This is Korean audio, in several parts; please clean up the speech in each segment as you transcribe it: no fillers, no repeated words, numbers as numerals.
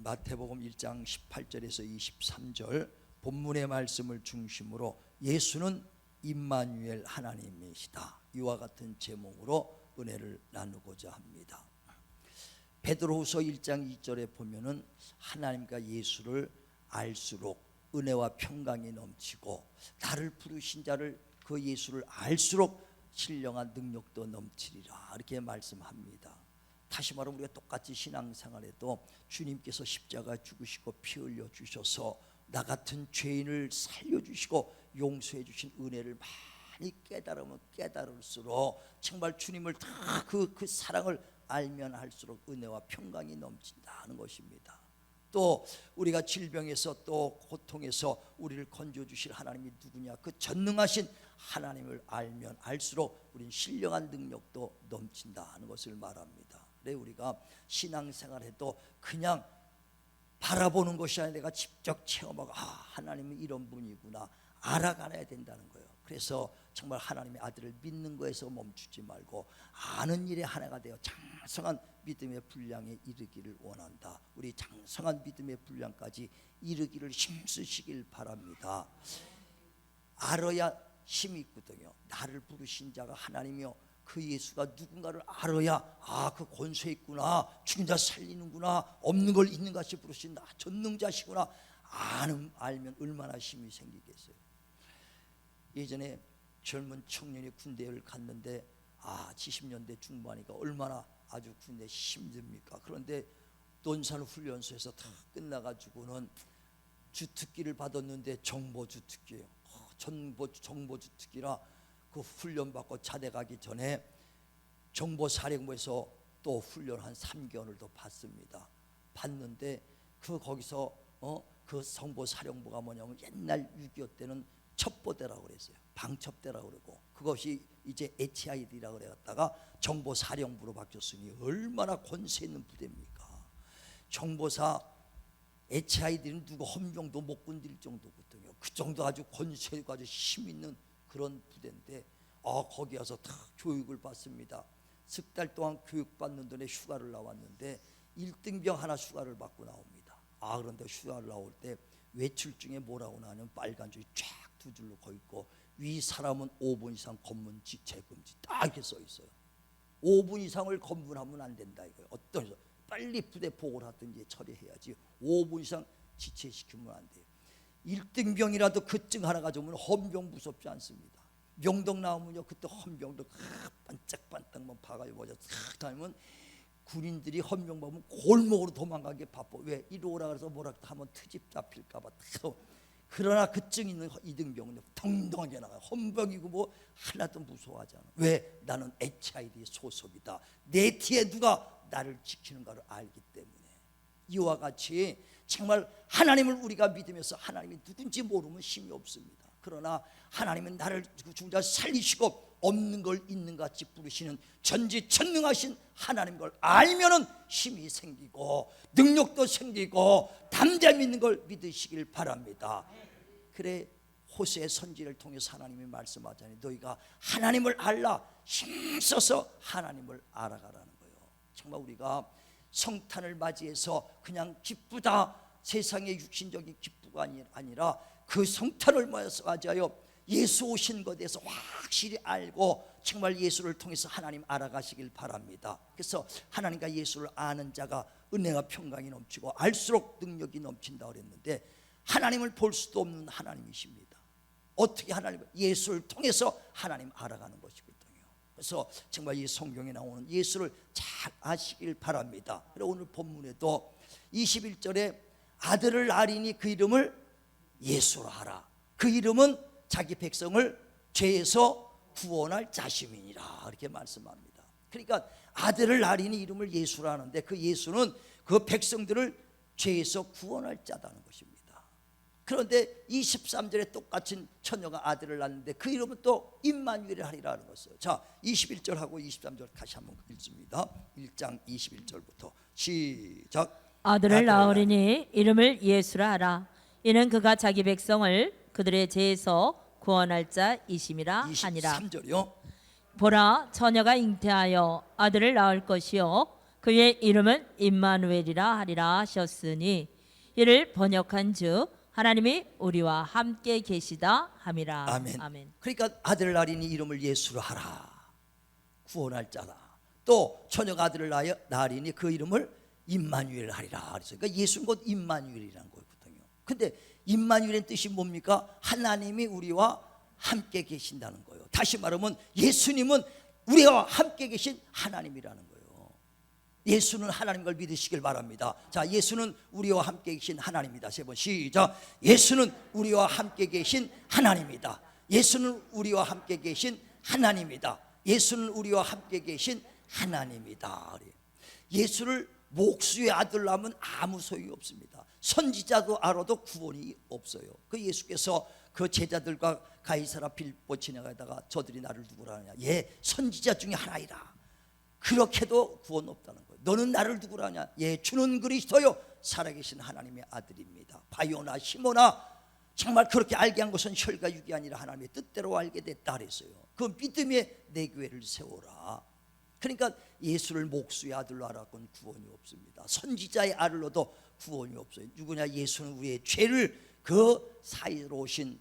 마태복음 1장 18절에서 23절 본문의 말씀을 중심으로 예수는 임마누엘 하나님이시다, 이와 같은 제목으로 은혜를 나누고자 합니다. 베드로후서 1장 2절에 보면은 하나님과 예수를 알수록 은혜와 평강이 넘치고 나를 부르신 자를 그 예수를 알수록 신령한 능력도 넘치리라, 이렇게 말씀합니다. 다시 말하면 우리가 똑같이 신앙생활에도 주님께서 십자가 죽으시고 피 흘려 주셔서 나 같은 죄인을 살려주시고 용서해 주신 은혜를 많이 깨달으면 깨달을수록 정말 주님을 다 그 사랑을 알면 할수록 은혜와 평강이 넘친다는 것입니다. 또 우리가 질병에서 또 고통에서 우리를 건져주실 하나님이 누구냐, 그 전능하신 하나님을 알면 알수록 우리는 신령한 능력도 넘친다는 것을 말합니다. 그래 우리가 신앙생활해도 그냥 바라보는 것이 아니라 내가 직접 체험하고 하나님은 이런 분이구나 알아가야 된다는 거예요. 그래서 정말 하나님의 아들을 믿는 거에서 멈추지 말고 아는 일에 하나가 되어 장성한 믿음의 분량에 이르기를 원한다. 우리 장성한 믿음의 분량까지 이르기를 힘쓰시길 바랍니다. 알아야 힘이 있거든요. 나를 부르신 자가 하나님이요, 그 예수가 누군가를 알아야 그 권세 있구나, 죽은 자 살리는구나, 없는 걸 있는 같이 부르신다, 전능자시구나 알면 얼마나 힘이 생기겠어요. 예전에 젊은 청년이 군대를 갔는데 70년대 중반이니까 얼마나 아주 군대 힘듭니까. 그런데 논산훈련소에서 다 끝나가지고는 주특기를 받았는데 정보주특기예요. 정보주특기라 그 훈련 받고 자대 가기 전에 정보사령부에서 또 훈련 한 3개월을 더 받습니다. 받는데 거기서 그 정보사령부가 뭐냐면 옛날 6.25 때는 첩보대라고 그랬어요. 방첩대라고 그러고 그것이 이제 HID라고 그래갔다가 정보사령부로 바뀌었으니 얼마나 권세 있는 부대입니까. 정보사 HID는 누구 헌병도 못 건들 정도거든요. 그 정도 아주 권세가 아주 힘 있는 그런 부대인데 거기 와서 다 교육을 받습니다. 석 달 동안 교육받는 don에 휴가를 나왔는데 1등병 하나 휴가를 받고 나옵니다. 그런데 휴가를 나올 때 외출증에 뭐라고 나오냐면 빨간 줄이 쫙 두 줄로 거 있고 위 사람은 5분 이상 검문 재금지 딱 이렇게 써 있어요. 5분 이상을 검문하면 안 된다 이거예요. 어떤 빨리 부대 보고를 하든지 처리해야지 5분 이상 지체시키면 안 돼요. 1등병이라도 그 증 하나 가져오면 헌병 무섭지 않습니다. 명동 나오면요, 그때 헌병도 반짝반짝만 봐가지고 모자 싹 다니면 군인들이 헌병 보면 골목으로 도망가기 바빠. 왜? 이리 오라 그래서 뭐라 하면 트집 잡힐까봐. 그러나 그 증 있는 2등병은 덩덩하게 나가요. 헌병이고 뭐 하나도 무서워하지 않아. 왜? 나는 HID 소속이다. 내 뒤에 누가 나를 지키는가를 알기 때문에. 이와 같이 정말 하나님을 우리가 믿으면서 하나님이 누군지 모르면 힘이 없습니다. 그러나 하나님은 나를 죽은 자 살리시고 없는 걸 있는 같이 부르시는 전지전능하신 하나님 걸 알면은 힘이 생기고 능력도 생기고 담대함 있는 걸 믿으시길 바랍니다. 그래 호세의 선지를 통해서 하나님이 말씀하자니 너희가 하나님을 알라, 힘써서 하나님을 알아가라는 거예요. 정말 우리가 성탄을 맞이해서 그냥 기쁘다, 세상의 육신적인 기쁘가 아니라 그 성탄을 맞이하여 예수 오신 것에 대해서 확실히 알고 정말 예수를 통해서 하나님 알아가시길 바랍니다. 그래서 하나님과 예수를 아는 자가 은혜와 평강이 넘치고 알수록 능력이 넘친다 그랬는데 하나님을 볼 수도 없는 하나님이십니다. 어떻게 하나님을 예수를 통해서 하나님 알아가는 것이거든요. 그래서 정말 이 성경에 나오는 예수를 잘 아시길 바랍니다. 그리고 오늘 본문에도 21절에 아들을 낳으리니 그 이름을 예수라 하라. 그 이름은 자기 백성을 죄에서 구원할 자심이니라, 이렇게 말씀합니다. 그러니까 아들을 낳으리니 이름을 예수라 하는데 그 예수는 그 백성들을 죄에서 구원할 자다는 것입니다. 그런데 23절에 똑같은 처녀가 아들을 낳는데 그 이름은 또 임마누엘 하리라는 것이에요. 자, 21절하고 23절 다시 한번 읽습니다. 1장 21절부터 시작. 아들을 낳으리니 이름을 예수라 하라. 이는 그가 자기 백성을 그들의 죄에서 구원할 자이심이라 하니라. 23절이요. 보라, 처녀가 잉태하여 아들을 낳을 것이요 그의 이름은 임마누엘이라 하리라 하셨으니 이를 번역한 즉 하나님이 우리와 함께 계시다 함이라. 아멘. 그러니까 아들을 낳으니 이름을 예수로 하라. 구원할 자다. 또 처녀가 아들을 낳으니 그 이름을 임마누엘 하리라. 그러니까 예수는 곧 임마누엘이라는 거거든요. 근데 임마누엘의 뜻이 뭡니까? 하나님이 우리와 함께 계신다는 거예요. 다시 말하면 예수님은 우리와 함께 계신 하나님이라는 거예요. 예수는 하나님 걸 믿으시길 바랍니다. 자, 예수는 우리와 함께 계신 하나님이다. 세 번 시작. 예수는 우리와 함께 계신 하나님이다. 예수는 우리와 함께 계신 하나님이다. 예수는 우리와 함께 계신 하나님이다. 예수를 목수의 아들로 하면 아무 소용이 없습니다. 선지자도 알아도 구원이 없어요. 그 예수께서 그 제자들과 가이사라 빌보 지나가다가 저들이 나를 누구라 하냐. 예, 선지자 중에 하나이라. 그렇게도 구원 없다는 거예요. 너는 나를 누구라 하냐. 예, 주는 그리스도요 살아계신 하나님의 아들입니다. 바요나 시모나 정말 그렇게 알게 한 것은 혈과 육이 아니라 하나님의 뜻대로 알게 됐다 그랬어요. 그 믿음에 내 교회를 세워라. 그러니까 예수를 목수의 아들로 알았건 구원이 없습니다. 선지자의 아들로도 구원이 없어요. 누구냐. 예수는 우리의 죄를 그 사이로 오신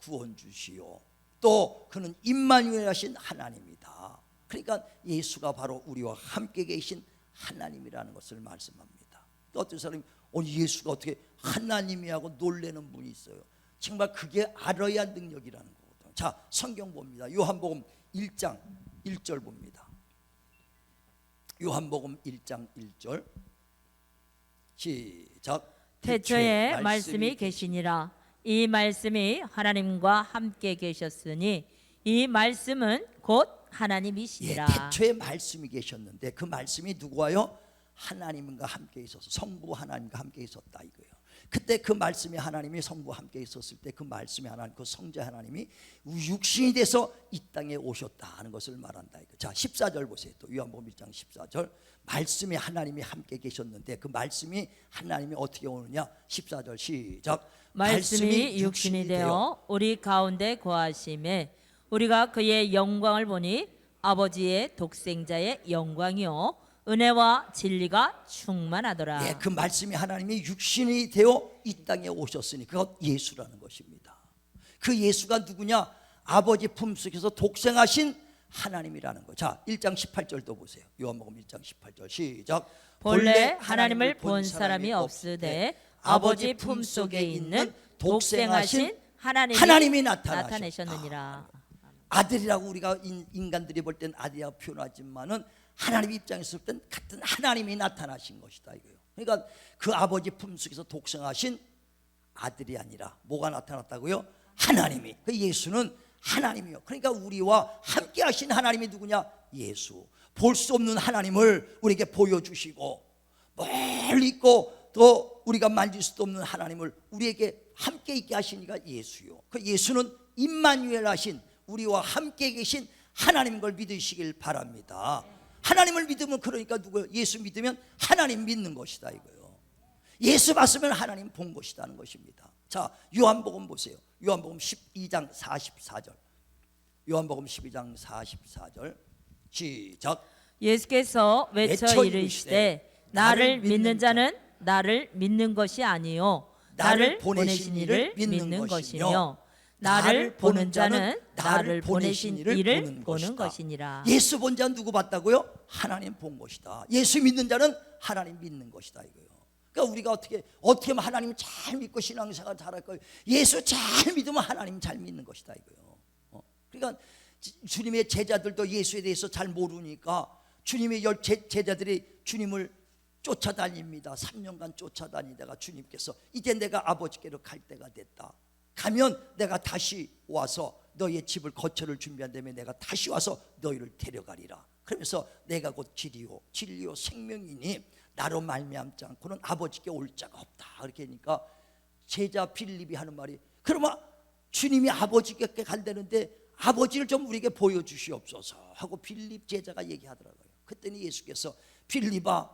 구원주시오. 또 그는 임마누엘 하신 하나님이다. 그러니까 예수가 바로 우리와 함께 계신 하나님이라는 것을 말씀합니다. 또 어떤 사람이 오늘 예수가 어떻게 하나님이 하고 놀라는 분이 있어요. 정말 그게 알아야 능력이라는 거거든요. 자, 성경 봅니다. 요한복음 1장 1절 봅니다. 요한복음 1장 1절 시작. 태초에 말씀이 계시니라. 이 말씀이 하나님과 함께 계셨으니 이 말씀은 곧 하나님이시니라. 예, 태초에 말씀이 계셨는데 그 말씀이 누구와요? 하나님과 함께 있어서 성부 하나님과 함께 있었다 이거예요. 그때 그 말씀이 하나님이 성부와 함께 있었을 때 그 말씀이 하나님, 그 성자 하나님이 육신이 돼서 이 땅에 오셨다 하는 것을 말한다 이거. 자, 14절 보세요. 또 요한복음 1장 14절. 말씀이 하나님이 함께 계셨는데 그 말씀이 하나님이 어떻게 오느냐. 14절 시작. 말씀이 육신이 되어 우리 가운데 거하심에 우리가 그의 영광을 보니 아버지의 독생자의 영광이요 은혜와 진리가 충만하더라. 예, 그 말씀이 하나님이 육신이 되어 이 땅에 오셨으니 그것 예수라는 것입니다. 그 예수가 누구냐? 아버지 품속에서 독생하신 하나님이라는 거. 자, 1장 18절도 보세요. 요한복음 1장 18절 시작. 본래 하나님을 본 사람이 없으되 아버지 품속에 있는 독생하신 하나님이 나타내셨느니라. 아들이라고 우리가 인간들이 볼 땐 아들이라고 표현하지만은 하나님 입장에서 볼 땐 같은 하나님이 나타나신 것이다 이거예요. 그러니까 그 아버지 품속에서 독생하신 아들이 아니라 뭐가 나타났다고요? 하나님이. 그 예수는 하나님이요. 그러니까 우리와 함께 하신 하나님이 누구냐? 예수. 볼 수 없는 하나님을 우리에게 보여주시고 멀리 있고 또 우리가 만질 수도 없는 하나님을 우리에게 함께 있게 하시니까 예수요. 그 예수는 임마누엘 하신 우리와 함께 계신 하나님 걸 믿으시길 바랍니다. 하나님을 믿으면 그러니까 누구예요? 예수 믿으면 하나님 믿는 것이다 이거예요. 예수 봤으면 하나님 본 것이라는 것입니다. 자, 요한복음 보세요. 요한복음 12장 44절. 요한복음 12장 44절 시작. 예수께서 외쳐 이르시되 나를 믿는 자는 나를 믿는 것이 아니요 나를 보내신 이를 믿는 것이며 나를 보는 자는 나를 보내신 이를 보는 것이니라. 예수 본 자는 누구 봤다고요? 하나님 본 것이다. 예수 믿는 자는 하나님 믿는 것이다 이거예요. 그러니까 우리가 어떻게 하면 하나님 잘 믿고 신앙생활 잘할 거예요. 예수 잘 믿으면 하나님 잘 믿는 것이다 이거예요. 그러니까 주님의 제자들도 예수에 대해서 잘 모르니까 주님의 제자들이 주님을 쫓아다닙니다. 3년간 쫓아다니다가 주님께서 이제 내가 아버지께로 갈 때가 됐다. 가면 내가 다시 와서 너희의 집을 거처를 준비한 다음에 내가 다시 와서 너희를 데려가리라. 그러면서 내가 곧 길이요 진리요 생명이니 나로 말미암지 않고는 아버지께 올 자가 없다. 그렇게 하니까 제자 빌립이 하는 말이 그러면 주님이 아버지께 간다는데 아버지를 좀 우리에게 보여주시옵소서 하고 빌립 제자가 얘기하더라고요. 그랬더니 예수께서 빌립아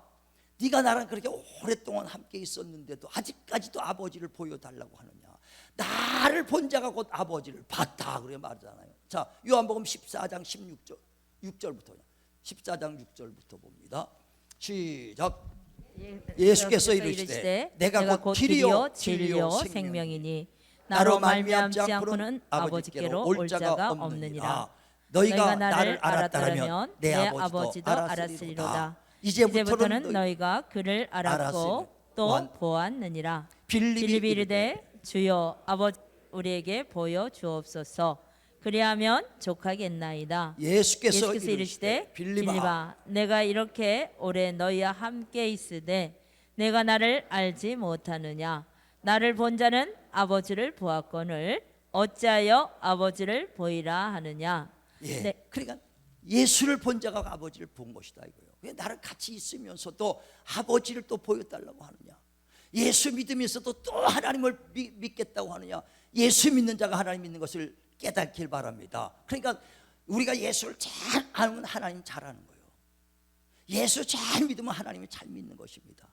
네가 나랑 그렇게 오랫동안 함께 있었는데도 아직까지도 아버지를 보여달라고 하느냐. 나를 본 자가 곧 아버지를 봤다 그렇게 말하잖아요. 자, 요한복음 14장 16절 6절부터 14장 6절부터 봅니다. 시작. 예수께서 이르시되 내가 곧 길이요 진리요 생명이니 나로 말미암지 않고는 아버지께로 올 자가 없느니라. 너희가 나를 알았다면 내 아버지도 알았으리로다. 이제부터는 너희가 그를 알았고 또 보았느니라. 빌립이 이르되 주여 아버지 우리에게 보여 주옵소서. 그리하면 족하겠나이다. 예수께서 이르시되 빌립아 내가 이렇게 오래 너희와 함께 있으되 내가 나를 알지 못하느냐. 나를 본 자는 아버지를 보았거늘 어찌하여 아버지를 보이라 하느냐. 예. 네. 그러니까 예수를 본 자가 아버지를 본 것이다 이거예요. 왜 나를 같이 있으면서도 아버지를 또 보여달라고 하느냐. 예수 믿으면서도 또 하나님을 믿겠다고 하느냐. 예수 믿는 자가 하나님 믿는 것을 깨닫길 바랍니다. 그러니까 우리가 예수를 잘 알면 하나님 잘 아는 거예요. 예수 잘 믿으면 하나님을 잘 믿는 것입니다.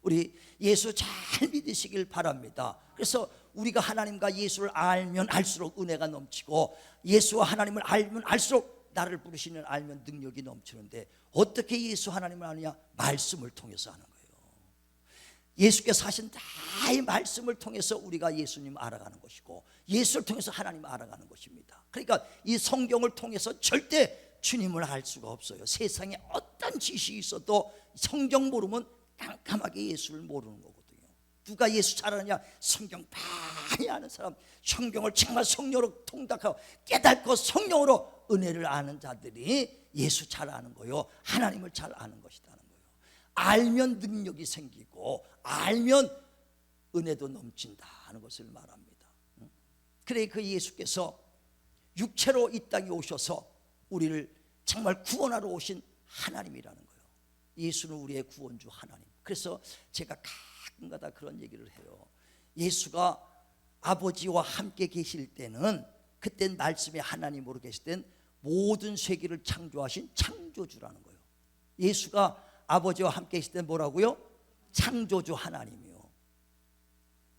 우리 예수 잘 믿으시길 바랍니다. 그래서 우리가 하나님과 예수를 알면 알수록 은혜가 넘치고 예수와 하나님을 알면 알수록 나를 부르시는 알면 능력이 넘치는데 어떻게 예수 하나님을 아느냐? 말씀을 통해서 하는 거예요. 예수께서 하신 다의 말씀을 통해서 우리가 예수님 알아가는 것이고 예수를 통해서 하나님을 알아가는 것입니다. 그러니까 이 성경을 통해서 절대 주님을 알 수가 없어요. 세상에 어떤 지식이 있어도 성경 모르면 깜깜하게 예수를 모르는 거거든요. 누가 예수 잘 아느냐? 성경 많이 아는 사람, 성경을 정말 성령으로 통독하고 깨닫고 성령으로 은혜를 아는 자들이 예수 잘 아는 거요, 하나님을 잘 아는 것이라는 거예요. 알면 능력이 생기고 알면 은혜도 넘친다 하는 것을 말합니다. 그래 그 예수께서 육체로 이 땅에 오셔서 우리를 정말 구원하러 오신 하나님이라는 거예요. 예수는 우리의 구원주 하나님. 그래서 제가 가끔가다 그런 얘기를 해요. 예수가 아버지와 함께 계실 때는 그땐 말씀의 하나님으로 계실 땐 모든 세계를 창조하신 창조주라는 거예요. 예수가 아버지와 함께 계실 땐 뭐라고요? 창조주 하나님이요.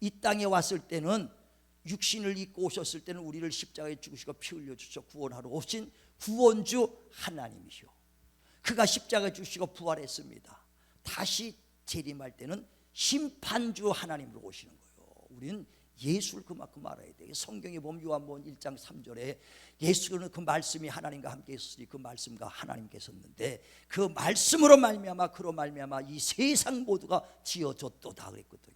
이 땅에 왔을 때는 육신을 입고 오셨을 때는 우리를 십자가에 죽으시고 피 흘려 주셔 구원하러 오신 구원주 하나님이시오. 그가 십자가에 죽으시고 부활했습니다. 다시 재림할 때는 심판주 하나님으로 오시는 거예요. 우리는 예수를 그만큼 알아야 돼요. 성경에 보면 요한복음 1장 3절에 예수는 그 말씀이 하나님과 함께 있으니 그 말씀과 하나님께 섰는데 그 말씀으로 말미암아 그로 말미암아 이 세상 모두가 지어졌도다 그랬거든요.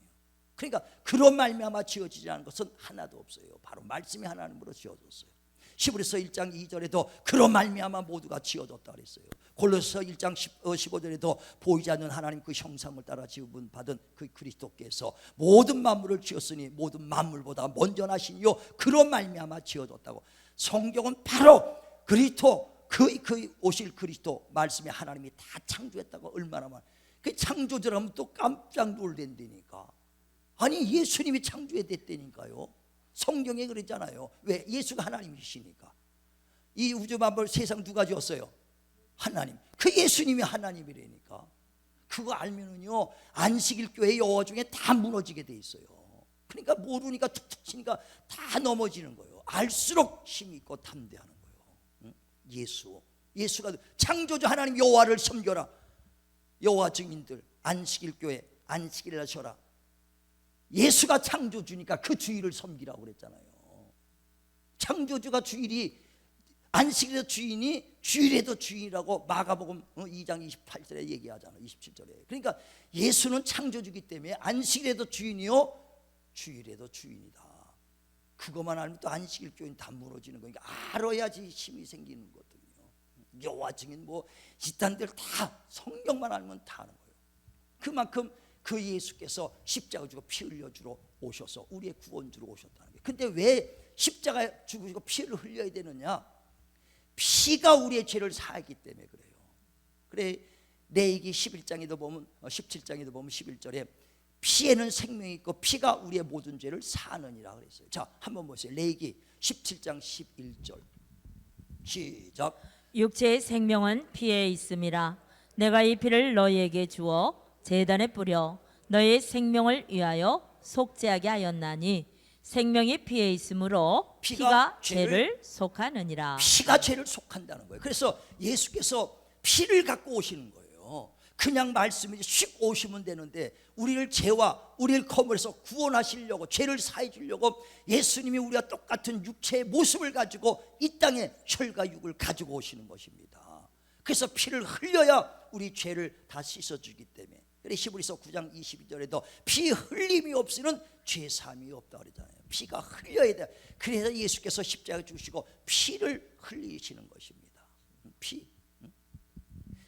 그러니까 그로 말미암아 지어지지 않은 것은 하나도 없어요. 바로 말씀이 하나님으로 지어졌어요. 히브리서 1장 2절에도 그로 말미암아 모두가 지어졌다 그랬어요. 골로새서 1장 15절에도 보이지 않는 하나님 그 형상을 따라 지음 받은 그 그리스도께서 모든 만물을 지었으니 모든 만물보다 먼저 나시니요 그로 말미암아 지어졌다고. 성경은 바로 그리스도 그 오실 그리스도 말씀에 하나님이 다 창조했다고. 얼마나 많아. 그 창조주라면 또 깜짝 놀란다니까. 아니 예수님이 창조했다니까요. 성경에 그랬잖아요. 왜? 예수가 하나님이시니까. 이 우주 만물 세상 누가 지었어요? 하나님. 그 예수님이 하나님이라니까. 그거 알면은요 안식일 교회 여호 중에 다 무너지게 돼 있어요. 그러니까 모르니까 툭툭 치니까 다 넘어지는 거예요. 알수록 힘이 있고 담대하는 거예요. 예수가 창조주 하나님 여호와를 섬겨라. 여호와 증인들 안식일 교회 안식일을 쉬어라. 예수가 창조주니까 그 주일을 섬기라고 그랬잖아요. 창조주가 주일이 안식일의 주인이 주일에도 주인이라고 마가복음 2장 28절에 얘기하잖아요. 27절에. 그러니까 예수는 창조주기 때문에 안식일에도 주인이요 주일에도 주인이다. 그것만 알면 또 안식일 교인 다 무너지는 거니까 알아야지 힘이 생기는 거거든요. 여호와 증인 뭐 이딴들 다 성경만 알면 다 아는 거예요. 그만큼 그 예수께서 십자가 주고 피 흘려주러 오셔서 우리의 구원주로 오셨다는 거예요. 근데 왜 십자가 죽으시고 피를 흘려야 되느냐? 피가 우리의 죄를 사하기 때문에 그래요. 그래 레위기 11장에도 보면 17장에도 보면 11절에 피에는 생명이 있고 피가 우리의 모든 죄를 사하느니라 그랬어요. 자, 한번 보세요. 레위기 17장 11절 시작. 육체의 생명은 피에 있음이라. 내가 이 피를 너희에게 주어 제단에 뿌려 너희의 생명을 위하여 속죄하게 하였나니 생명이 피에 있으므로 피가 죄를 속하느니라. 피가 죄를 속한다는 거예요. 그래서 예수께서 피를 갖고 오시는 거예요. 그냥 말씀이 씩 오시면 되는데 우리를 죄와 우리를 거물에서 구원하시려고, 죄를 사해 주려고 예수님이 우리와 똑같은 육체의 모습을 가지고 이 땅에 혈과 육을 가지고 오시는 것입니다. 그래서 피를 흘려야 우리 죄를 다 씻어주기 때문에, 그래 히브리서 9장 22절에도 피 흘림이 없이는 죄 사함이 없다 그러잖아요. 피가 흘려야 돼. 그래서 예수께서 십자가에 죽으시고 피를 흘리시는 것입니다. 피.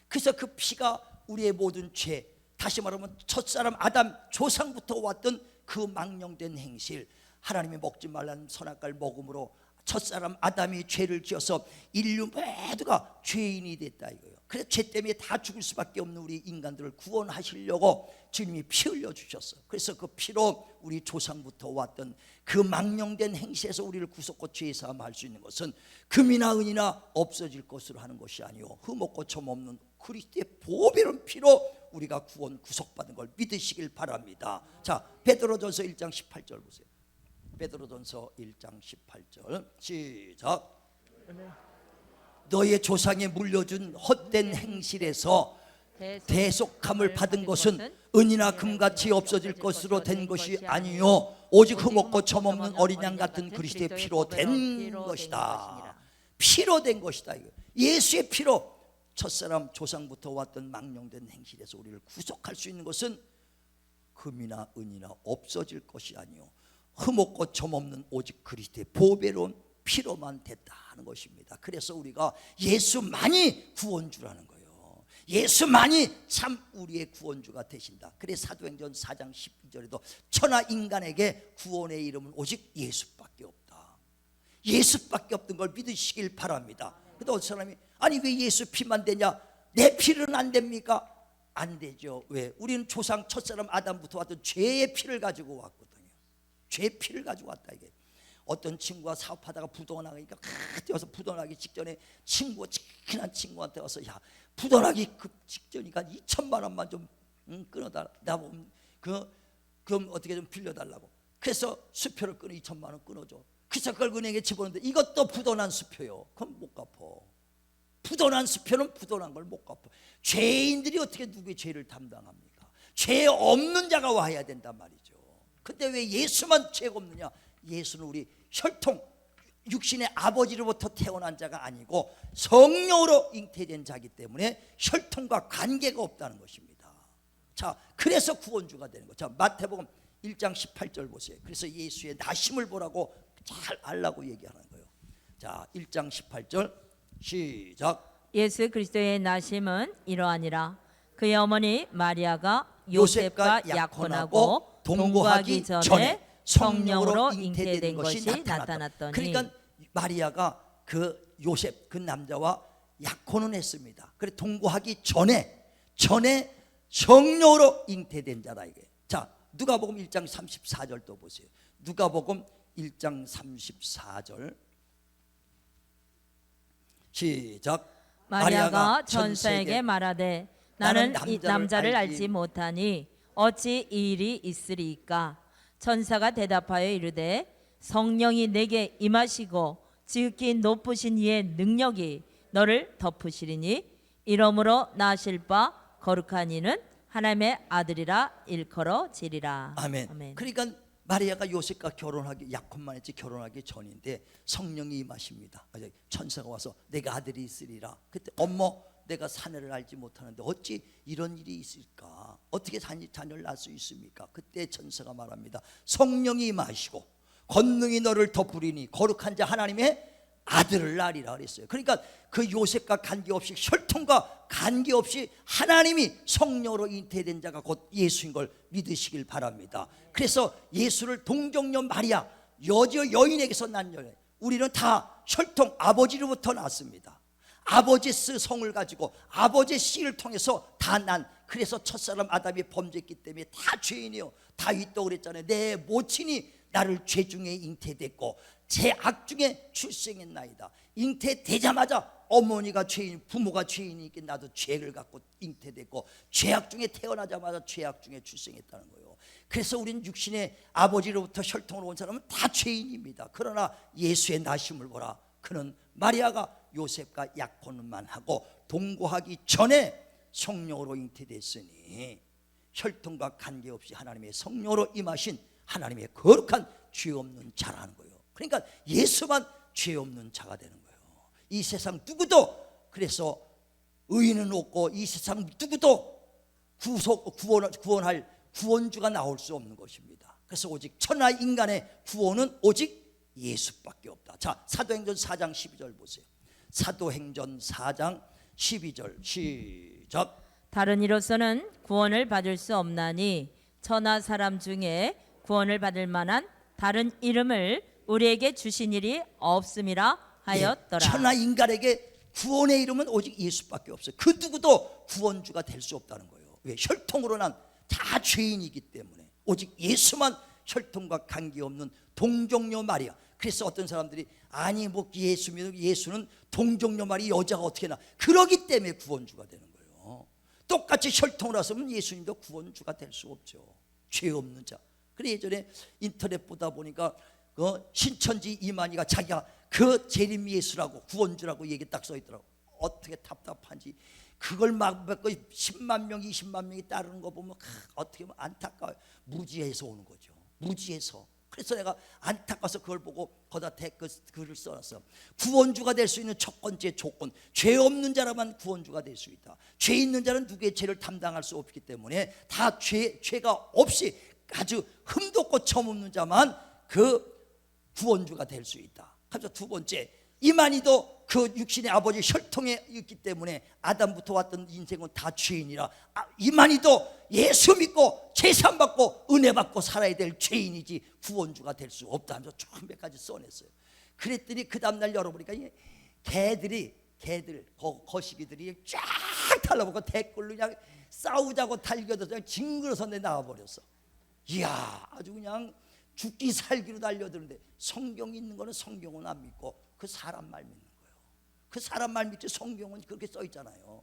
그래서 그 피가 우리의 모든 죄, 다시 말하면 첫사람 아담 조상부터 왔던 그 망령된 행실, 하나님이 먹지 말라는 선악과를 먹음으로 첫사람 아담이 죄를 지어서 인류 모두가 죄인이 됐다 이거예요. 그래서 죄 때문에 다 죽을 수밖에 없는 우리 인간들을 구원하시려고 주님이 피 흘려 주셨어요. 그래서 그 피로 우리 조상부터 왔던 그 망령된 행실에서 우리를 구속고 죄 사함할 수 있는 것은 금이나 은이나 없어질 것으로 하는 것이 아니요 흠없고 점없는 그리스도의 보배로운 피로 우리가 구원 구속받은 걸 믿으시길 바랍니다. 자, 베드로전서 1장 18절 보세요. 베드로전서 1장 18절 시작. 너의 조상에 물려준 헛된 행실에서 대속함을 받은 것은 은이나 금같이 없어질 것으로 된 것이 아니요 오직 흠없고 점없는 어린 양 같은 그리스도의 피로 된 것이다. 피로 된 것이다. 예수의 피로 첫사람 조상부터 왔던 망령된 행실에서 우리를 구속할 수 있는 것은 금이나 은이나 없어질 것이 아니요 흠없고 점없는 오직 그리스도의 보배로운 피로만 됐다는 것입니다. 그래서 우리가 예수만이 구원주라는 거예요. 예수만이 참 우리의 구원주가 되신다. 그래서 사도행전 4장 12절에도 천하 인간에게 구원의 이름은 오직 예수밖에 없다. 예수밖에 없던 걸 믿으시길 바랍니다. 근데 어떤 사람이 아니 왜 예수 피만 되냐? 내 피는 안 됩니까? 안 되죠. 왜? 우리는 조상 첫사람 아담부터 왔던 죄의 피를 가지고 왔거든요. 죄의 피를 가지고 왔다 이게. 어떤 친구가 사업하다가 부도가 나가니까 뛰어서 부도 나기 직전에 친한 친구한테 와서 야 부도 나기 그 직전이니까 2천만 원만 좀 끊어달라. 나 보면 그럼 어떻게 좀 빌려달라고. 그래서 수표를 끊어 2천만 원 끊어줘. 그래서 그걸 은행에 집어넣는데 이것도 부도난 수표요. 그럼 못 갚어. 부도난 수표는 부도난 걸 못 갚어. 죄인들이 어떻게 누구의 죄를 담당합니까? 죄 없는 자가 와야 된단 말이죠. 근데 왜 예수만 죄가 없느냐? 예수는 우리 혈통 육신의 아버지로부터 태어난 자가 아니고 성령으로 잉태된 자이기 때문에 혈통과 관계가 없다는 것입니다. 자, 그래서 구원주가 되는 거. 자, 마태복음 1장 18절 보세요. 그래서 예수의 나심을 보라고 잘 알라고 얘기하는 거예요. 자, 1장 18절 시작. 예수 그리스도의 나심은 이러하니라. 그의 어머니 마리아가 요셉과 약혼하고 동거하기 전에 성령으로 잉태된 것이 나타났더니. 그러니까 마리아가 그 요셉 그 남자와 약혼은 했습니다. 그래 동거하기 전에 성령으로 잉태된 자다 이게. 자, 누가복음 1장 34절 또 보세요. 누가복음 1장 34절 시작. 마리아가 전사에게 말하되 나는 이 남자를 알지 못하니 어찌 이 일이 있으리이까. 천사가 대답하여 이르되 성령이 내게 임하시고 지극히 높으신 이의 능력이 너를 덮으시리니 이러므로 나실 바 거룩한 이는 하나님의 아들이라 일컬어지리라. 아멘. 그러니까 마리아가 요셉과 결혼하기 약혼만 했지 결혼하기 전인데 성령이 임하십니다. 천사가 와서 내가 아들이 있으리라. 그때 엄마 내가 사내를 알지 못하는데 어찌 이런 일이 있을까? 어떻게 자녀를 낳을 수 있습니까? 그때 천사가 말합니다. 성령이 임하시고 권능이 너를 덮으리니 거룩한 자 하나님의 아들을 낳으리라 그랬어요. 그러니까 그 요셉과 관계없이 혈통과 관계없이 하나님이 성령으로 잉태된 자가 곧 예수인 걸 믿으시길 바랍니다. 그래서 예수를 동정녀 마리아 여인에게서 난 여인, 우리는 다 혈통 아버지로부터 났습니다. 아버지 성을 가지고 아버지 씨를 통해서 다 난. 그래서 첫사람 아담이 범죄했기 때문에 다 죄인이요. 다윗도 그랬잖아요. 내 모친이 나를 죄 중에 잉태됐고 죄악 중에 출생했나이다. 잉태되자마자 어머니가 죄인, 부모가 죄인이니까 나도 죄를 갖고 잉태됐고 죄악 중에 태어나자마자 죄악 중에 출생했다는 거예요. 그래서 우린 육신의 아버지로부터 혈통으로 온 사람은 다 죄인입니다. 그러나 예수의 나심을 보라. 그는 마리아가 요셉과 약혼만 하고 동거하기 전에 성령으로 잉태됐으니 혈통과 관계없이 하나님의 성령으로 임하신 하나님의 거룩한 죄 없는 자라는 거예요. 그러니까 예수만 죄 없는 자가 되는 거예요. 이 세상 누구도 그래서 의인은 없고 이 세상 누구도 구원할 구원주가 나올 수 없는 것입니다. 그래서 오직 천하 인간의 구원은 오직 예수밖에 없다. 자, 사도행전 4장 12절 보세요. 사도행전 4장 12절 시작. 다른 이로서는 구원을 받을 수 없나니 천하 사람 중에 구원을 받을 만한 다른 이름을 우리에게 주신 일이 없음이라 하였더라. 천하 인간에게 구원의 이름은 오직 예수밖에 없어요. 그 누구도 구원주가 될 수 없다는 거예요. 왜? 혈통으로 난 다 죄인이기 때문에 오직 예수만 혈통과 관계없는 동정녀 마리아. 그래서 어떤 사람들이 아니 뭐 예수 믿는 예수는 동정녀 마리 여자가 어떻게 나 그러기 때문에 구원주가 되는 거예요. 똑같이 혈통으로 왔으면 예수님도 구원주가 될 수 없죠. 죄 없는 자. 그래 예전에 인터넷 보다 보니까 신천지 이만희가 자기가 그 재림 예수라고 구원주라고 얘기 딱 써 있더라고. 어떻게 답답한지 그걸 막 10만 명 20만 명이 따르는 거 보면 어떻게 보면 안타까워요. 무지해서 오는 거죠. 무지해서. 그래서 내가 안타까워서 그걸 보고 거기다 글을 써놨어. 구원주가 될 수 있는 첫 번째 조건, 죄 없는 자라만 구원주가 될 수 있다. 죄 있는 자는 누구의 죄를 담당할 수 없기 때문에 다 죄가 없이 아주 흠도 없고 점 없는 자만 그 구원주가 될 수 있다. 그래서 두 번째, 이만희도 그 육신의 아버지 혈통에 있기 때문에 아담부터 왔던 인생은 다 죄인이라 이만희도 예수 믿고 제산 받고 은혜 받고 살아야 될 죄인이지 구원주가 될 수 없다 하면서 쭉 몇 가지 써냈어요. 그랬더니 그 다음날 열어보니까 개들 거시기들이 쫙 달라붙고 댓글로 그냥 싸우자고 달겨들어서 그냥 징그러서 내 나와버렸어. 이야, 아주 그냥 죽기 살기로 달려드는데 성경이 있는 거는 성경은 안 믿고 그 사람 말 믿는 거예요. 그 사람 말 믿지 성경은 그렇게 써 있잖아요.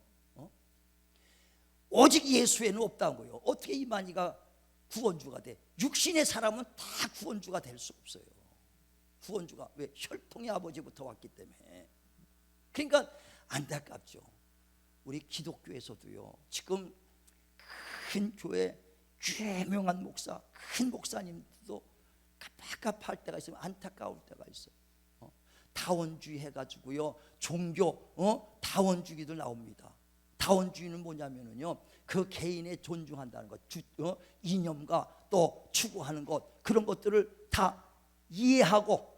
오직 예수에는 없다는 거예요. 어떻게 이만희가 구원주가 돼? 육신의 사람은 다 구원주가 될 수 없어요. 구원주가 왜? 혈통의 아버지부터 왔기 때문에. 그러니까 안타깝죠. 우리 기독교에서도요, 지금 큰 교회 유명한 목사, 큰 목사님도 갑갑할 때가 있으면 안타까울 때가 있어요. 다원주의 해가지고요, 종교 다원주의도 나옵니다. 다원주의는 뭐냐면은요, 그 개인의 존중한다는 것, 이념과 또 추구하는 것, 그런 것들을 다 이해하고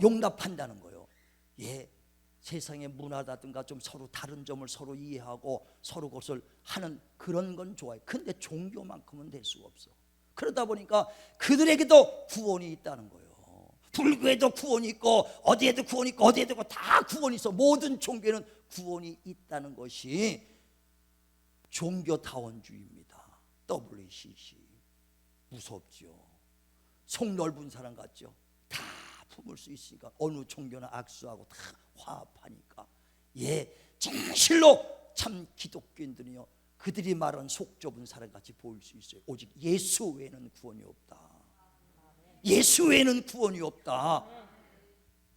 용납한다는 거예요. 예, 세상의 문화라든가 좀 서로 다른 점을 서로 이해하고 서로 그것을 하는 그런 건 좋아요. 근데 종교만큼은 될 수가 없어. 그러다 보니까 그들에게도 구원이 있다는 거예요. 불교에도 구원이 있고 어디에도 구원이 있고 어디에도 있고 다 구원이 있어. 모든 종교에는 구원이 있다는 것이 종교다원주의입니다. WCC. 무섭죠. 속 넓은 사람 같죠. 다 품을 수 있으니까 어느 종교나 악수하고 다 화합하니까. 예, 진실로 참 기독교인들은요, 그들이 말하는 속 좁은 사람같이 보일 수 있어요. 오직 예수 외에는 구원이 없다. 예수 외에는 구원이 없다.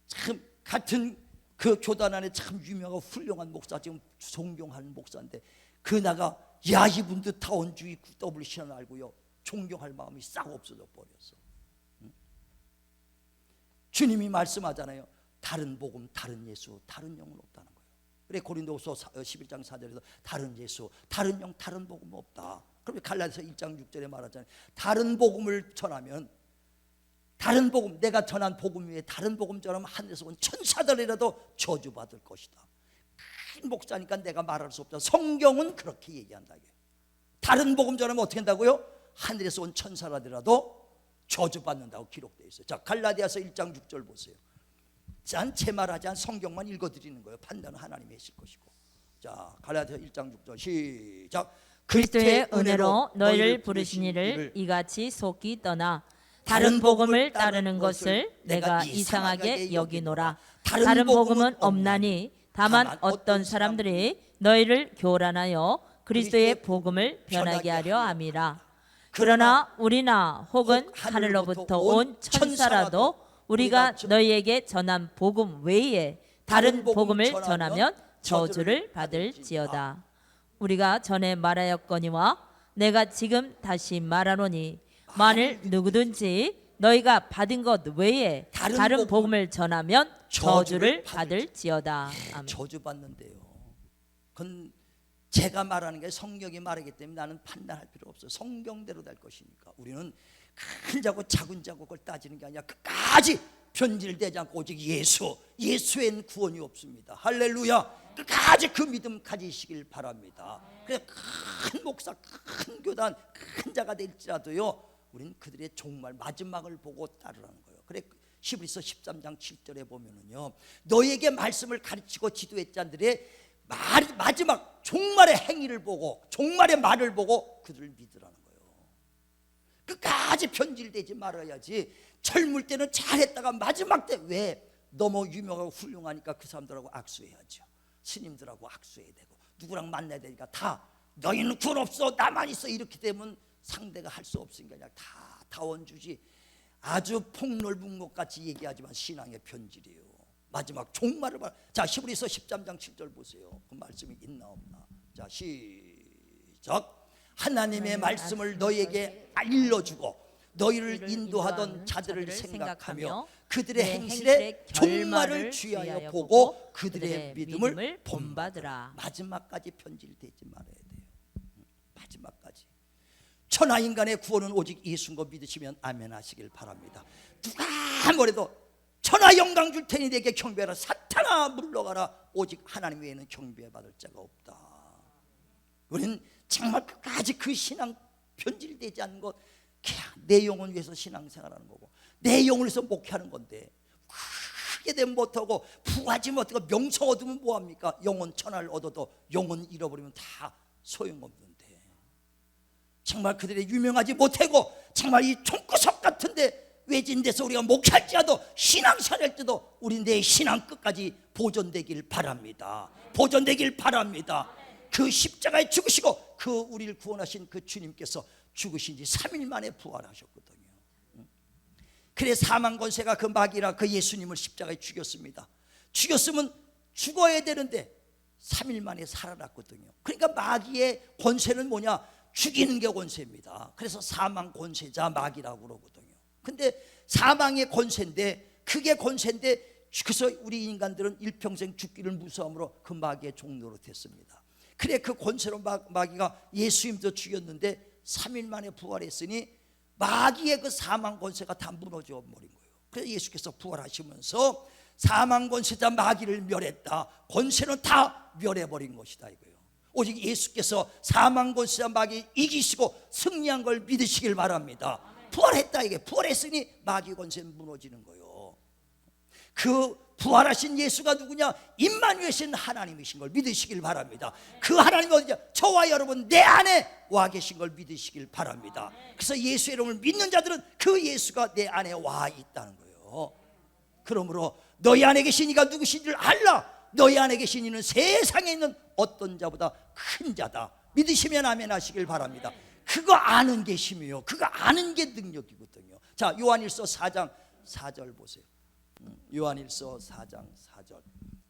참 같은 그 교단 안에 참 유명하고 훌륭한 목사, 지금 존경하는 목사인데 그 나가 야 이분들 다원주의 WC는 알고요, 존경할 마음이 싹 없어져 버렸어. 주님이 말씀하잖아요. 다른 복음, 다른 예수, 다른 영은 없다는 거예요. 그래 고린도후서 11장 4절에서 다른 예수, 다른 영, 다른 복음 없다. 그럼 갈라디아서 1장 6절에 말하잖아요. 다른 복음을 전하면, 다른 복음, 내가 전한 복음 위에 다른 복음 전하면 하늘에서 온 천사들이라도 저주받을 것이다. 큰 목사니까 내가 말할 수 없다. 성경은 그렇게 얘기한다. 다른 복음 전하면 어떻게 한다고요? 하늘에서 온 천사라더라도 저주받는다고 기록되어 있어요. 자, 갈라디아서 1장 6절 보세요. 난 제 말하지 않은 성경만 읽어드리는 거예요. 판단은 하나님이 하실 것이고. 자, 갈라디아서 1장 6절 시작. 그리스도의 은혜로 너희를 부르신 이를 이같이 속히 떠나 다른 복음을 따르는 것을 내가 이상하게 여기노라. 다른 복음은 없나니 다만 어떤 사람들이 너희를 교란하여 그리스도의 복음을 변하게 하려 함이라. 그러나 우리나 혹은 하늘로부터 온 천사라도 우리가 너희에게 전한 복음 외에 다른 복음을 전하면 저주를 받을지어다. 우리가 전에 말하였거니와 내가 지금 다시 말하노니 만일 누구든지 너희가 받은 것 외에 다른 복음을 전하면 저주를 받을지어다. 아멘. 저주 받는데요. 그건 제가 말하는 게 성경이 말하기 때문에 나는 판단할 필요 없어. 성경대로 될 것이니까. 우리는 큰 자국 작은 자국을 따지는 게 아니라 끝까지 변질되지 않고 오직 예수에는 구원이 없습니다. 할렐루야. 끝까지 그 믿음 가지시길 바랍니다. 그래서 큰 목사, 큰 교단, 큰 자가 될지라도요, 우리는 그들의 종말 마지막을 보고 따르라는 거예요. 그래 히브리서 13장 7절에 보면은요, 너에게 말씀을 가르치고 지도했 자들의 마지막 종말의 행위를 보고, 종말의 말을 보고 그들을 믿으라는 거예요. 끝까지 변질되지 말아야지. 젊을 때는 잘했다가 마지막 때 왜 너무 유명하고 훌륭하니까 그 사람들하고 악수해야죠. 스님들하고 악수해야 되고 누구랑 만나야 되니까 다 너희는 군 없어 나만 있어 이렇게 되면 상대가 할 수 없으니까 그냥 다 다원주지. 아주 폭넓은 것 같이 얘기하지만 신앙의 변질이에요. 마지막 종말을 봐. 자, 히브리서 13장 7절 보세요. 그 말씀이 있나 없나. 자, 시작. 하나님의 말씀을 너희에게 알려주고 너희를 인도하던 자들을 생각하며 그들의 행실의 종말을 주의하여 보고 그들의 믿음을 본받으라. 마지막까지 변질되지 말아야 돼요. 마지막까지. 천하 인간의 구원은 오직 예수인 거 믿으시면 아멘 하시길 바랍니다. 누가 뭐래도 천하 영광 줄 테니 내게 경배하라. 사탄아 물러가라. 오직 하나님 외에는 경배받을 자가 없다. 우리는 정말 끝까지 그 신앙 변질되지 않는 것, 그냥 내 영혼 위해서 신앙생활하는 거고 내 영혼을 위해서 목회하는 건데, 크게 되면 못하고 부하지 못하고 명성 얻으면 뭐합니까? 영혼 천하를 얻어도 영혼 잃어버리면 다 소용없는데, 정말 그들의 유명하지 못하고 정말 이 총구석 같은데 외진데서 우리가 목회할지라도 신앙생활할 때도 우리 내 신앙 끝까지 보존되길 바랍니다. 보존되길 바랍니다. 그 십자가에 죽으시고 그 우리를 구원하신 그 주님께서 죽으신 지 3일 만에 부활하셨거든요. 그래 사망 권세가 그 마귀라 그 예수님을 십자가에 죽였습니다. 죽였으면 죽어야 되는데 3일 만에 살아났거든요. 그러니까 마귀의 권세는 뭐냐? 죽이는 게 권세입니다. 그래서 사망 권세자 마귀라고 그러거든요. 근데 사망의 권세인데, 그게 권세인데, 그래서 우리 인간들은 일평생 죽기를 무서움으로 그 마귀의 종로로 됐습니다. 그래 그 권세로 마귀가 예수님도 죽였는데 3일 만에 부활했으니 마귀의 그 사망 권세가 다 무너져 버린 거예요. 그래서 예수께서 부활하시면서 사망 권세자 마귀를 멸했다. 권세는 다 멸해버린 것이다 이거예요. 오직 예수께서 사망 권세자 마귀 이기시고 승리한 걸 믿으시길 바랍니다. 부활했다 이게. 부활했으니 마귀 권세는 무너지는 거예요. 그 부활하신 예수가 누구냐? 임마누엘이신 하나님이신 걸 믿으시길 바랍니다. 그 하나님이 어디냐? 저와 여러분 내 안에 와 계신 걸 믿으시길 바랍니다. 그래서 예수의 이름을 믿는 자들은 그 예수가 내 안에 와 있다는 거예요. 그러므로 너희 안에 계신 이가 누구신지를 알라. 너희 안에 계신 이는 세상에 있는 어떤 자보다 큰 자다. 믿으시면 아멘 하시길 바랍니다. 그거 아는 게 힘이에요. 그거 아는 게 능력이거든요. 자, 요한일서 4장 4절 보세요. 요한일서 4장 4절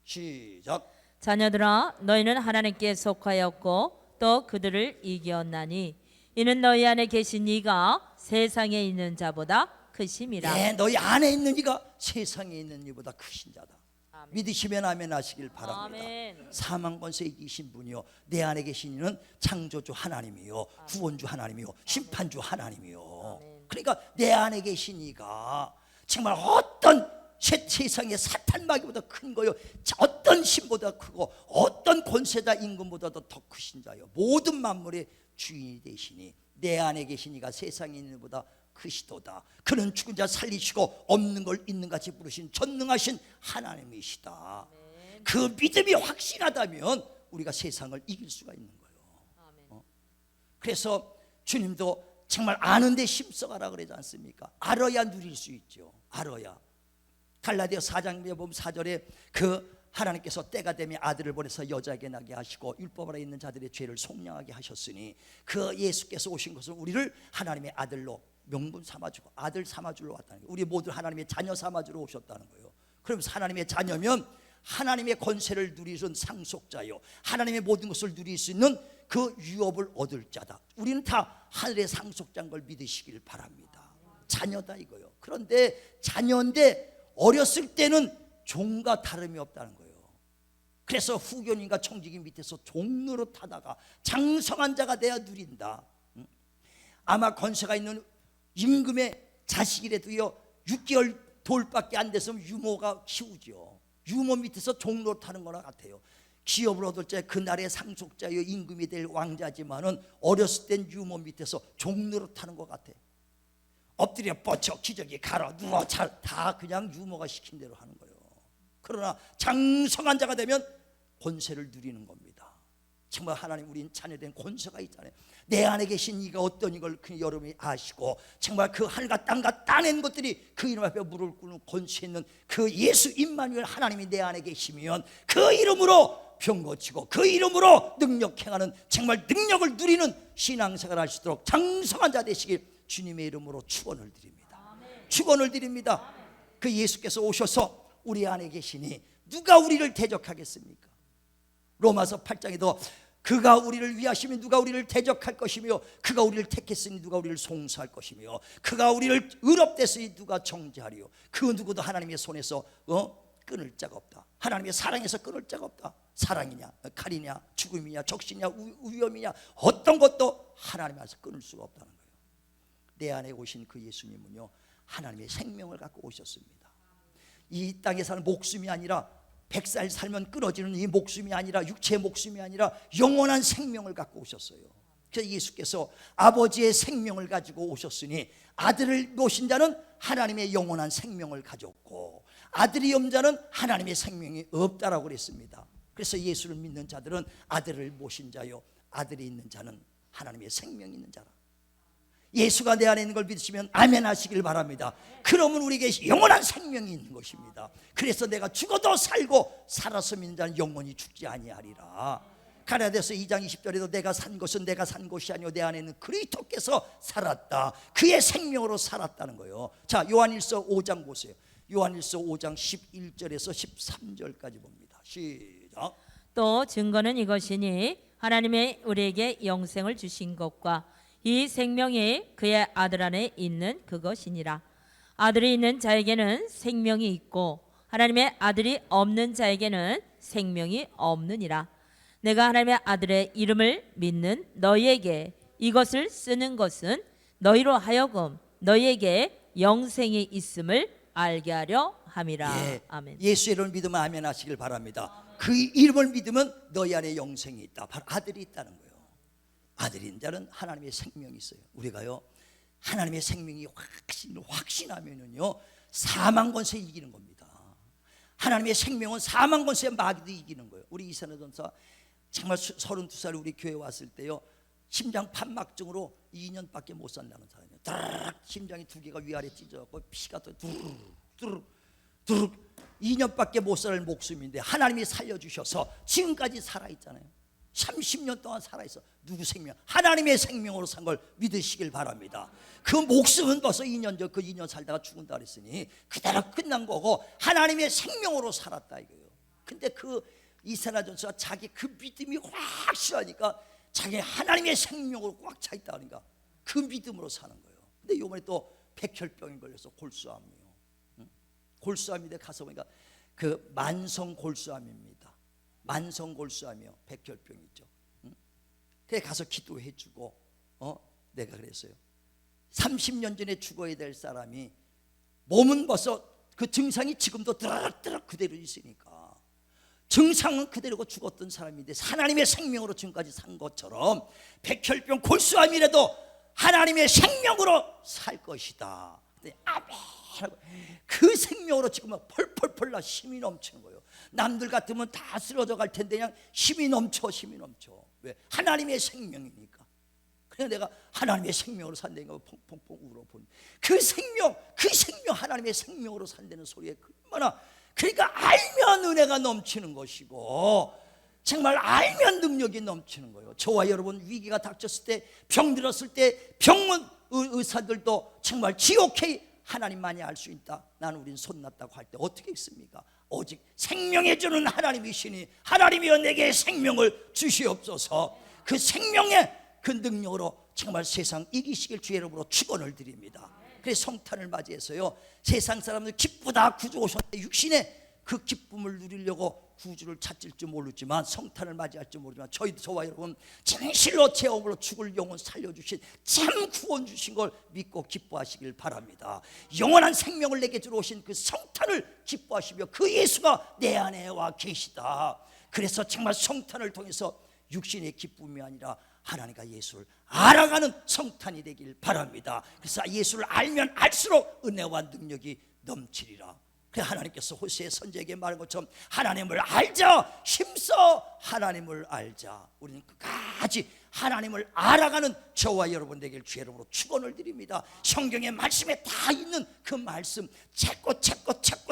시작. 자녀들아 너희는 하나님께 속하였고 또 그들을 이겼나니 이는 너희 안에 계신 이가 세상에 있는 자보다 크심이라. 네, 너희 안에 있는 이가 세상에 있는 이보다 크신 자다. 아멘. 믿으시면 아멘 하시길 바랍니다. 아멘. 사망 권세 이기신 분이요 내 안에 계신 이는 창조주 하나님이요 구원주 하나님이요 심판주 하나님이요. 그러니까 내 안에 계신 이가 정말 어떤 세상의 사탄 마귀보다 큰 거요, 어떤 신보다 크고 어떤 권세자 임금보다도 더 크신 자요, 모든 만물의 주인이 되시니 내 안에 계신 이가 세상에 있는 보다 크시도다. 그는 죽은 자 살리시고 없는 걸 있는 같이 부르신 전능하신 하나님이시다. 그 믿음이 확신하다면 우리가 세상을 이길 수가 있는 거예요. 그래서 주님도 정말 아는데 힘써가라 그러지 않습니까? 알아야 누릴 수 있죠. 알아야. 갈라디아 4장에 보면 4절에 그 하나님께서 때가 되면 아들을 보내서 여자에게 나게 하시고 율법 아래 있는 자들의 죄를 속량하게 하셨으니 그 예수께서 오신 것은 우리를 하나님의 아들로 명분 삼아주고 아들 삼아주러 왔다는 거예요. 우리 모두 하나님의 자녀 삼아주러 오셨다는 거예요. 그러면서 하나님의 자녀면 하나님의 권세를 누리는 상속자요, 하나님의 모든 것을 누릴 수 있는 그 유업을 얻을 자다. 우리는 다 하늘의 상속자인 걸 믿으시길 바랍니다. 자녀다 이거요. 그런데 자녀인데 어렸을 때는 종과 다름이 없다는 거예요. 그래서 후견인과 청지기 밑에서 종로로 타다가 장성한 자가 돼야 누린다. 아마 권세가 있는 임금의 자식이라도요 6개월 돌밖에 안 됐으면 유모가 키우죠. 유모 밑에서 종로 타는 거나 같아요. 기업을 얻을 때 그날의 상속자여 임금이 될 왕자지만은 어렸을 땐 유모 밑에서 종로로 타는 것 같아. 엎드려 뻗쳐 기저귀 갈아 누워 다 그냥 유모가 시킨 대로 하는 거예요. 그러나 장성한 자가 되면 권세를 누리는 겁니다. 정말 하나님, 우린 자녀된 권세가 있잖아요. 내 안에 계신 이가 어떤 이걸 그 여러분이 아시고, 정말 그 하늘과 땅과 따낸 것들이 그 이름 앞에 무릎을 꿇는 권세 있는 그 예수 임마누엘 하나님이 내 안에 계시면 그 이름으로 병 고치고 그 이름으로 능력 행하는, 정말 능력을 누리는 신앙생활 할 수 있도록 장성한 자 되시길 주님의 이름으로 축원을 드립니다. 축원을 드립니다. 그 예수께서 오셔서 우리 안에 계시니 누가 우리를 대적하겠습니까? 로마서 8장에도 그가 우리를 위하시면 누가 우리를 대적할 것이며, 그가 우리를 택했으니 누가 우리를 송사할 것이며, 그가 우리를 의롭댔으니 누가 정죄하리요. 그 누구도 하나님의 손에서 끊을 자가 없다. 하나님의 사랑에서 끊을 자가 없다. 사랑이냐 칼이냐 죽음이냐 적신이냐 위험이냐 어떤 것도 하나님 안에서 끊을 수가 없다는 거예요. 내 안에 오신 그 예수님은요 하나님의 생명을 갖고 오셨습니다. 이 땅에 사는 목숨이 아니라 100살 살면 끊어지는 이 목숨이 아니라, 육체의 목숨이 아니라 영원한 생명을 갖고 오셨어요. 그래서 예수께서 아버지의 생명을 가지고 오셨으니 아들을 모신 자는 하나님의 영원한 생명을 가졌고, 아들이 없는 자는 하나님의 생명이 없다라고 그랬습니다. 그래서 예수를 믿는 자들은 아들을 모신 자요, 아들이 있는 자는 하나님의 생명이 있는 자라. 예수가 내 안에 있는 걸 믿으시면 아멘 하시길 바랍니다. 그러면 우리에게 영원한 생명이 있는 것입니다. 그래서 내가 죽어도 살고 살아서 믿는 자는 영원히 죽지 아니하리라. 가라디아서 2장 20절에도 내가 산 것은 내가 산 것이 아니요 내 안에 있는 그리스도께서 살았다. 그의 생명으로 살았다는 거예요. 자, 요한일서 5장 보세요. 요한일서 5장 11절에서 13절까지 봅니다. 시작. 또 증거는 이것이니 하나님의 우리에게 영생을 주신 것과 이 생명이 그의 아들 안에 있는 그것이니라. 아들이 있는 자에게는 생명이 있고 하나님의 아들이 없는 자에게는 생명이 없느니라. 내가 하나님의 아들의 이름을 믿는 너희에게 이것을 쓰는 것은 너희로 하여금 너희에게 영생이 있음을 알게 하려 함이라. 예, 아멘. 예수의 이름을 믿으면 아멘 하시길 바랍니다. 그 이름을 믿으면 너희 안에 영생이 있다. 바로 아들이 있다는 거예요. 아들인 자는 하나님의 생명이 있어요. 우리가요 하나님의 생명이 확신하면은요 사망 권세 이기는 겁니다. 하나님의 생명은 사망 권세 마귀도 이기는 거예요. 우리 이산화 전사 정말 32살 우리 교회 왔을 때요 심장 판막증으로 2년밖에 못 산다는 사람이에요. 드르륵 심장이 두 개가 위아래 찢어갖고 피가 또 두르륵 2년밖에 못 살 목숨인데 하나님이 살려주셔서 지금까지 살아있잖아요. 30년 동안 살아있어. 누구 생명? 하나님의 생명으로 산 걸 믿으시길 바랍니다. 그 목숨은 벌써 2년 전 그 2년 살다가 죽은다 그랬으니 그대로 끝난 거고 하나님의 생명으로 살았다 이거예요. 근데 그 이사야전서가 자기 그 믿음이 확실하니까 자기 하나님의 생명으로 꽉 차 있다 그러니까 그 믿음으로 사는 거예요. 근데 이번에 또 백혈병이 걸려서 골수암이요. 골수암인데 가서 보니까 그 만성 골수암입니다. 만성 골수암이요. 백혈병 있죠. 그래 가서 기도해주고 내가 그랬어요. 30년 전에 죽어야 될 사람이 몸은 벌써 그 증상이 지금도 드럭드럭 그대로 있으니까 증상은 그대로고 죽었던 사람인데 하나님의 생명으로 지금까지 산 것처럼 백혈병 골수암이라도 하나님의 생명으로 살 것이다. 아멘. 그 생명으로 지금 막 펄펄펄 나 힘이 넘치는 거예요. 남들 같으면 다 쓰러져 갈 텐데 그냥 힘이 넘쳐. 왜? 하나님의 생명이니까. 그래서 내가 하나님의 생명으로 산다니까 펑펑펑 울어보니 그 생명 하나님의 생명으로 산다는 소리에 얼마나, 그러니까 알면 은혜가 넘치는 것이고 정말 알면 능력이 넘치는 거예요. 저와 여러분 위기가 닥쳤을 때, 병 들었을 때 병원 의사들도 정말 지옥해 하나님만이 알 수 있다. 나는 우린 손났다고 할 때 어떻게 있습니까? 오직 생명해 주는 하나님이시니 하나님이여 내게 생명을 주시옵소서. 그 생명의 그 능력으로 정말 세상 이기시길 주의 이름으로 축원을 드립니다. 그래서 성탄을 맞이해서요, 세상 사람들 기쁘다 구주 오셨는데 육신의 그 기쁨을 누리려고 구주를 찾을 줄 모르지만, 성탄을 맞이할 줄 모르지만, 저와 여러분 진실로 제 업으로 죽을 영혼 살려주신 참 구원 주신 걸 믿고 기뻐하시길 바랍니다. 영원한 생명을 내게 주러 오신 그 성탄을 기뻐하시며 그 예수가 내 안에 와 계시다. 그래서 정말 성탄을 통해서 육신의 기쁨이 아니라 하나님과 예수를 알아가는 성탄이 되길 바랍니다. 그래서 예수를 알면 알수록 은혜와 능력이 넘치리라. 그래 하나님께서 호세의 선지자에게 말한 것처럼 하나님을 알자, 힘써 하나님을 알자. 우리는 끝까지 하나님을 알아가는 저와 여러분 되길 주의 이름으로 축원을 드립니다. 성경의 말씀에 다 있는 그 말씀 찾고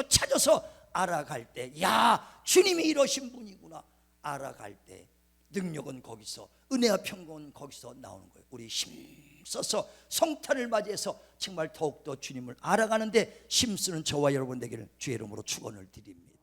찾아서 알아갈 때, 야 주님이 이러신 분이구나 알아갈 때 능력은 거기서, 은혜와 평강은 거기서 나오는 거예요. 우리 힘써서 성탄을 맞이해서 정말 더욱더 주님을 알아가는데 힘쓰는 저와 여러분 되기를 주의 이름으로 축원을 드립니다.